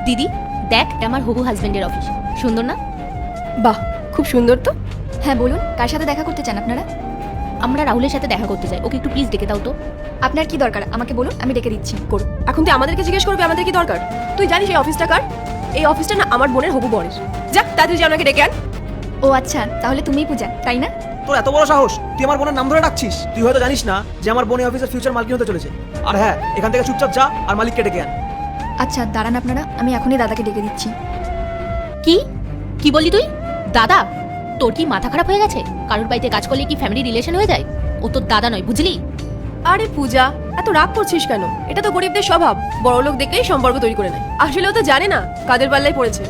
দিদি দেখ, এটা আমার হবু হাজবেন্ডের অফিস। সুন্দর না? বাহ, খুব সুন্দর তো। হ্যাঁ বলুন, কার সাথে দেখা করতে চান আপনারা? আমরা রাহুলের সাথে দেখা করতে চাই, ওকে একটু প্লিজ ডেকে দাও তো। আপনার কি দরকার আমাকে বলুন, আমি ডেকে দিচ্ছি। করুন। এখন তুই আমাদেরকে জিজ্ঞেস করবি আমাদের কি দরকার? তুই জানিস এই অফিসটা কার? এই অফিসটা না আমার বোনের হবু বরের। যাক, তাড়াতাড়ি যা ওনাকে ডেকে আন। ও আচ্ছা, তাহলে তুমিই পূজা, তাই না? তোর এত বড় সাহস, তুই আমার বোনের নাম ধরে ডাকছিস? তুই হয়তো জানিস না যে আমার বোন এই অফিসের ফিউচার মালকিন হতে চলেছে। আর হ্যাঁ, এখান থেকে চুপচাপ যা আর মালিককে ডেকে আন। আচ্ছা দাঁড়ান আপনারা, আমি এখনই দাদাকে ডেকে দিচ্ছি। কি কি বললি তুই? দাদা? তোর কি মাথা খারাপ হয়ে গেছে? কারোর বাড়িতে কাজ করলে কি ফ্যামিলি রিলেশন হয়ে যায়? ও তোর দাদা নয়, বুঝলি? আরে পূজা, এত রাগ করছিস কেন? এটা তো গরিবদের স্বভাব, বড় লোক দেখলেই সম্পর্ক তৈরি করে নেয়। আসলে ও তো জানে না কাদের পাল্লায় পড়েছে।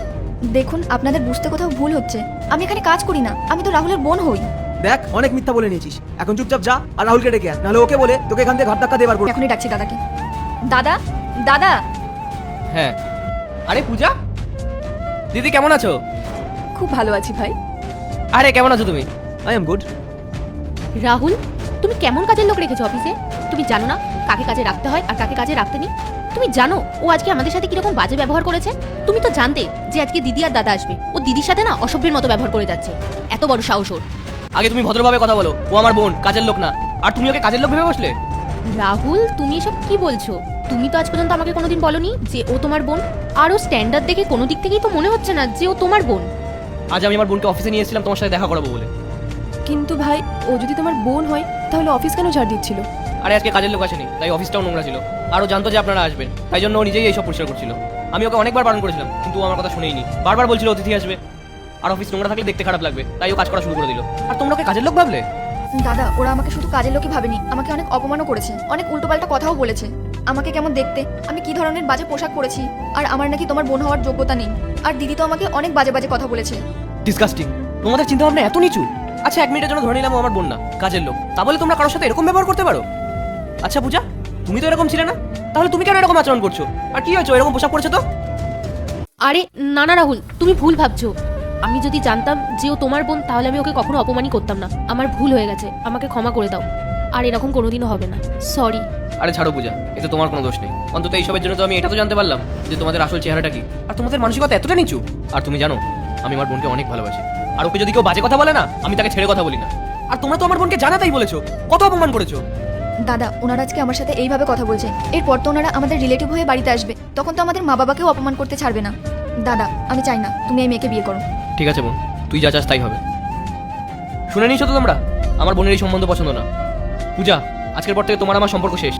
দেখুন, আপনাদের বুঝতে কোথাও ভুল হচ্ছে। আমি এখানে কাজ করি না, আমি তো রাহুলের বোন হই। দেখ, অনেক মিথ্যা বলে নিয়েছিস। এখন চুপচাপ যা আর রাহুলকে ডেকে আন, নাহলে ওকে বলে তোকে এখান থেকে ঘাট ধাক্কা দেবার করবো। এখনই ডাকছি দাদাকে। দাদা, দাদা। হ্যাঁ। আরে পূজা, দিদি কেমন আছো? খুব ভালো আছি ভাই। আরে কেমন আছো তুমি? I am good. রাহুল, তুমি কেমন কাজের লোক রেখেছো অফিসে? তুমি জানো না কাকে কাজে রাখতে হয় আর কাকে কাজে রাখতে নেই? তুমি জানো ও আজকে আমাদের সাথে কিরকম বাজে ব্যবহার করেছে? তুমি তো জানতে যে আজকে দিদি আর দাদা আসবে, ও দিদির সাথে না অসভ্যের মতো ব্যবহার করে যাচ্ছে। এত বড় সাহস ওর! আগে তুমি ভদ্রভাবে কথা বলো, ও আমার বোন, কাজের লোক না। আর তুমি ওকে কাজের লোক ভেবে বসলে? রাহুল, তুমি এসব কি বলছো? তুমি তো আজ পর্যন্ত আমাকে কোনোদিন বলনি যে ও তোমার বোন। আর ও স্ট্যান্ডার্ড দেখে কোনো দিক থেকেই তো মনে হচ্ছে না যে ও তোমার বোন। আজ আমি আমার বোনকে অফিসে নিয়ে এসেছিলাম তোমার সাথে দেখা করাবো বলে। কিন্তু ভাই, ও যদি তোমার বোন হয় তাহলে অফিস কেন ঝাড় দিচ্ছিল? আরে আজকে কাজের লোক আসেনি, তাই অফিসটাও নোংরা ছিল। আর ও জানতো যে আপনারা আসবেন, তাই জন্য ও নিজেই এইসব পরিষ্কার করছিল। আমি ওকে অনেকবার বারণ করেছিলাম, কিন্তু ও আমার কথা শুনেইনি। বারবার বলছিল অতিথি আসবে আর অফিস নোংরা থাকলে দেখতে খারাপ লাগবে, তাই ও কাজ করা শুরু করে দিল। আর তোমরা ওকে কাজের লোক ভাবলে? দাদা, ওরা আমাকে শুধু কাজের লোকই ভাবেনি, আমাকে অনেক অপমানও করেছে, অনেক উল্টোপাল্টা কথাও বলেছে। আমাকে কেমন দেখতে, আমি কি ধরনের বাজে পোশাক পরেছি, আর আমার নাকি তোমার বোন হওয়ার যোগ্যতা নেই। আর দিদি তো আমাকে অনেক বাজে বাজে কথা বলেছে। ডিসকাস্টিং! তোমাদের চিন্তা ভাবনা এত নিচু? আচ্ছা, এক মিনিটের জন্য ধরে নিলাম ও আমার বোন না, কাজের লোক, তা বলে তোমরা কারোর সাথে এরকম ব্যবহার করতে পারো? আচ্ছা পূজা, তুমি তো এরকম ছিলে না, তাহলে তুমি কেন এরকম আচরণ করছো? আর কি হয়েছে, এরকম পোশাক পরেছো তো? আরে না না রাহুল, তুমি ভুল ভাবছো। আমি যদি জানতাম যে ও তোমার বোন, তাহলে আমি ওকে কখনো অপমানই করতাম না। আমার ভুল হয়ে গেছে, আমাকে ক্ষমা করে দাও। আর এরকম কোনোদিনও হবে না, সরি। আরে ছাড়ো পূজা, এতে তোমার কোনো দোষ নেই। অন্তত এইসবের জন্য তো আমি এটা তো জানতে পারলাম যে তোমাদের আসল চেহারাটা কি। আর তোমাদের মানসিকতা এতটা নিচু। আর তুমি জানো, আমি আমার বোনকে অনেক ভালোবাসি। আর ওকে যদি কেউ বাজে কথা বলে না, আমি তাকে ছেড়ে কথা বলি না। আর তোমরা তো আমার বোনকে জানাতেই বলেছো, কত অপমান করেছো। দাদা, ওনারা আজকে আমার সাথে এইভাবে কথা বলছে, এরপর তো ওনারা আমাদের রিলেটিভ হয়ে বাড়িতে আসবে, তখন তো আমাদের মা বাবাকেও অপমান করতে ছাড়বে না। দাদা, আমি চাই না তুমি এই মেয়েকে বিয়ে করো। ঠিক আছে বোন, তুই যা চাস তাই হবে। শুনে নিয়েছো তো তোমরা, আমার বোনের এই সম্বন্ধ পছন্দ না। পূজা, আজকের পর থেকে তোমার আমার সম্পর্ক শেষ।